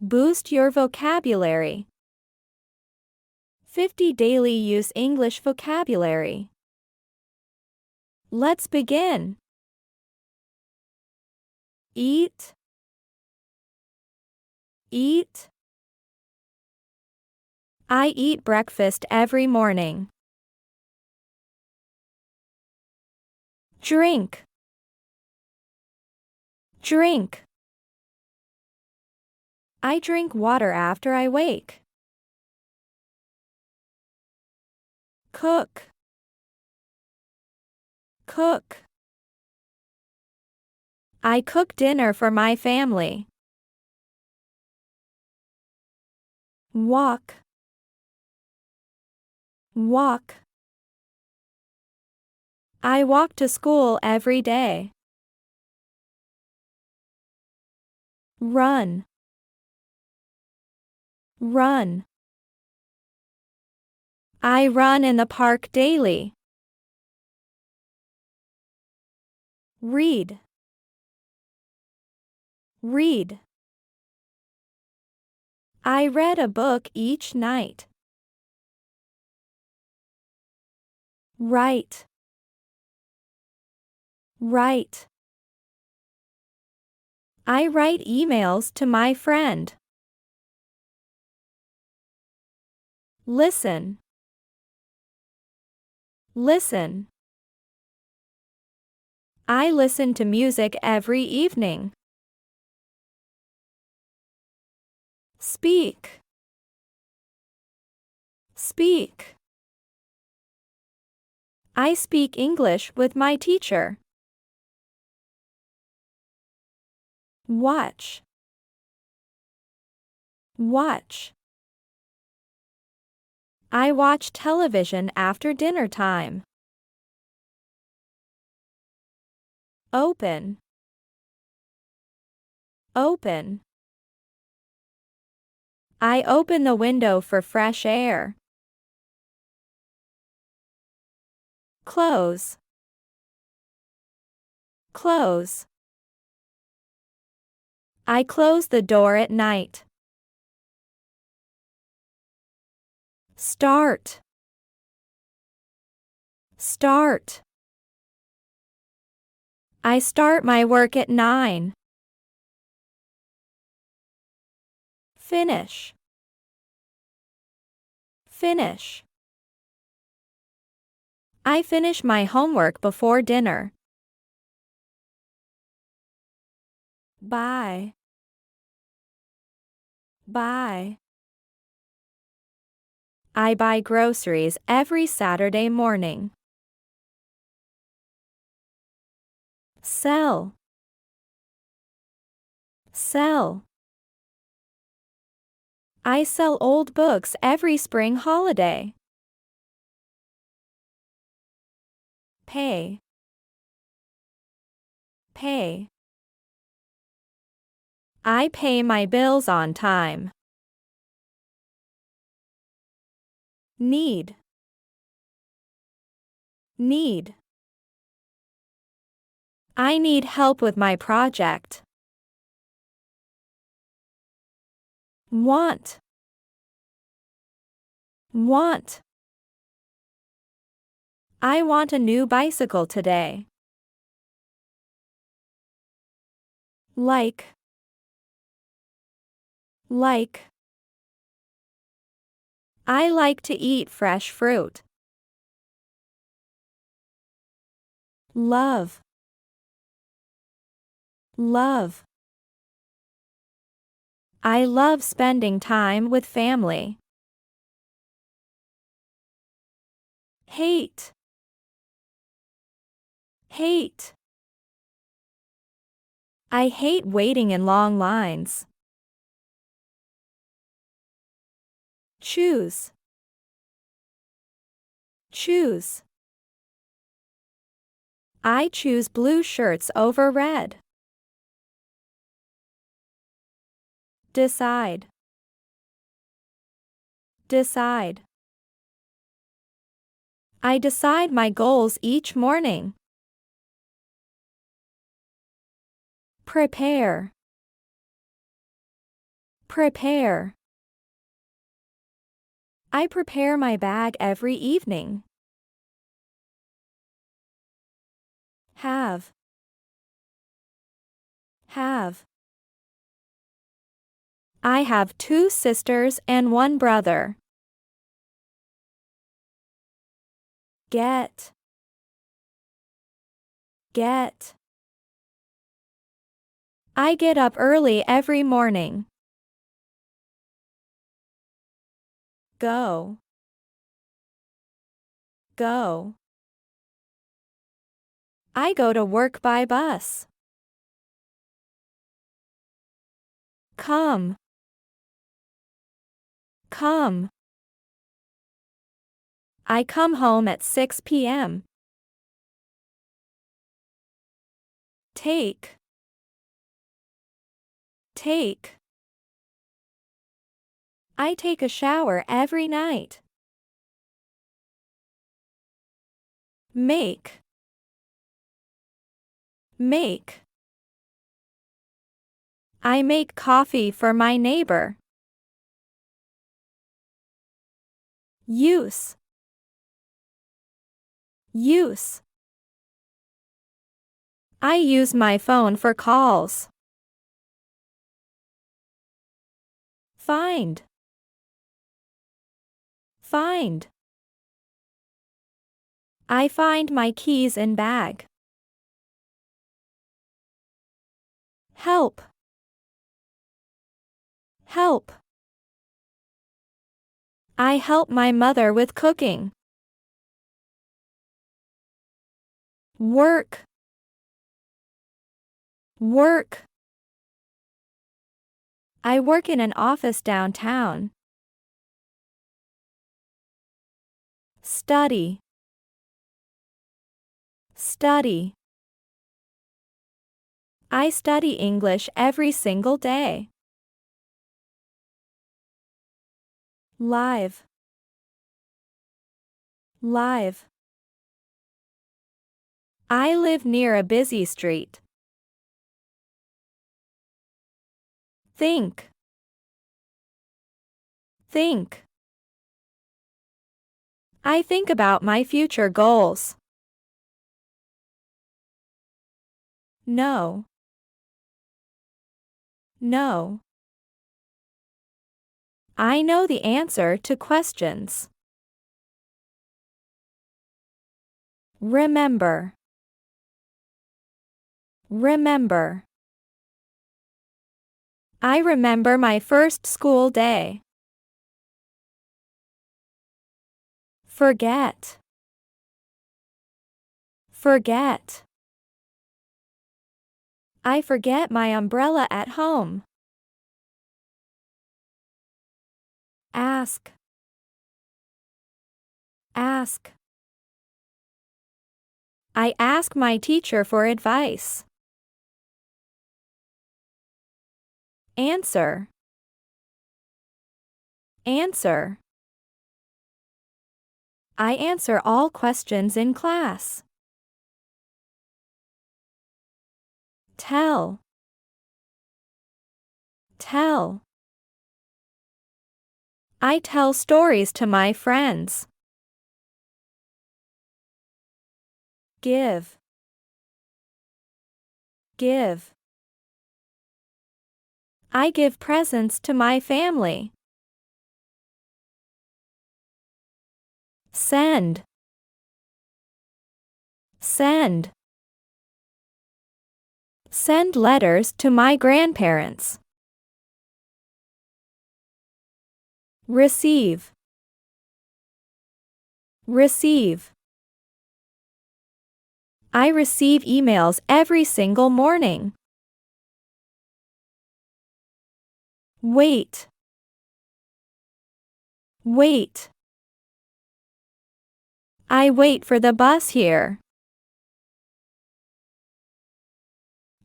Boost your vocabulary. 50 daily use English vocabulary. Let's begin. Eat. Eat. I eat breakfast every morning. Drink. Drink. I drink water after I wake. Cook. Cook. I cook dinner for my family. Walk. Walk. I walk to school every day. Run. Run. I run in the park daily. Read. Read. I read a book each night. Write. Write. I write emails to my friend. Listen. Listen. I listen to music every evening. Speak. Speak. I speak English with my teacher. Watch. Watch. I watch television after dinner time. Open. Open. I open the window for fresh air. Close. Close. I close the door at night. Start. Start. I start my work at 9. Finish. Finish. I finish my homework before dinner. Buy. Buy. I buy groceries every Saturday morning. Sell. Sell. I sell old books every spring holiday. Pay. Pay. I pay my bills on time. Need. Need. I need help with my project. Want. Want. I want a new bicycle today. Like. Like. I like to eat fresh fruit. Love. Love. I love spending time with family. Hate. Hate. I hate waiting in long lines. Choose. Choose. I choose blue shirts over red. Decide. Decide. I decide my goals each morning. Prepare. Prepare. I prepare my bag every evening. Have. Have. I have 2 sisters and 1 brother. Get. Get. I get up early every morning. Go. Go. I go to work by bus. Come. Come. I come home at 6 p.m. Take. Take. I take a shower every night. Make. Make. I make coffee for my neighbor. Use. Use. I use my phone for calls. Find. Find. I find my keys in bag. Help. Help. I help my mother with cooking. Work. Work. I work in an office downtown. Study. Study. I study English every single day. Live. Live. I live near a busy street. Think. Think. I think about my future goals. No. No. I know the answer to questions. Remember. Remember. I remember my first school day. Forget. Forget. I forget my umbrella at home. Ask. Ask. I ask my teacher for advice. Answer. Answer. I answer all questions in class. Tell. Tell. I tell stories to my friends. Give. Give. I give presents to my family. Send. Send. Send letters to my grandparents. Receive. Receive. I receive emails every single morning. Wait. Wait. I wait for the bus here.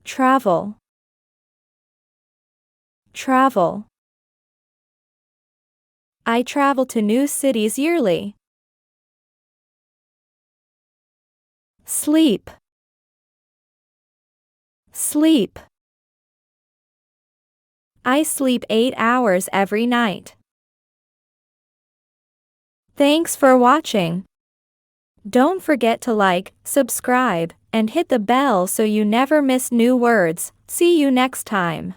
Travel. Travel. I travel to new cities yearly. Sleep. Sleep. I sleep 8 hours every night. Thanks for watching. Don't forget to like, subscribe, and hit the bell so you never miss new words. See you next time.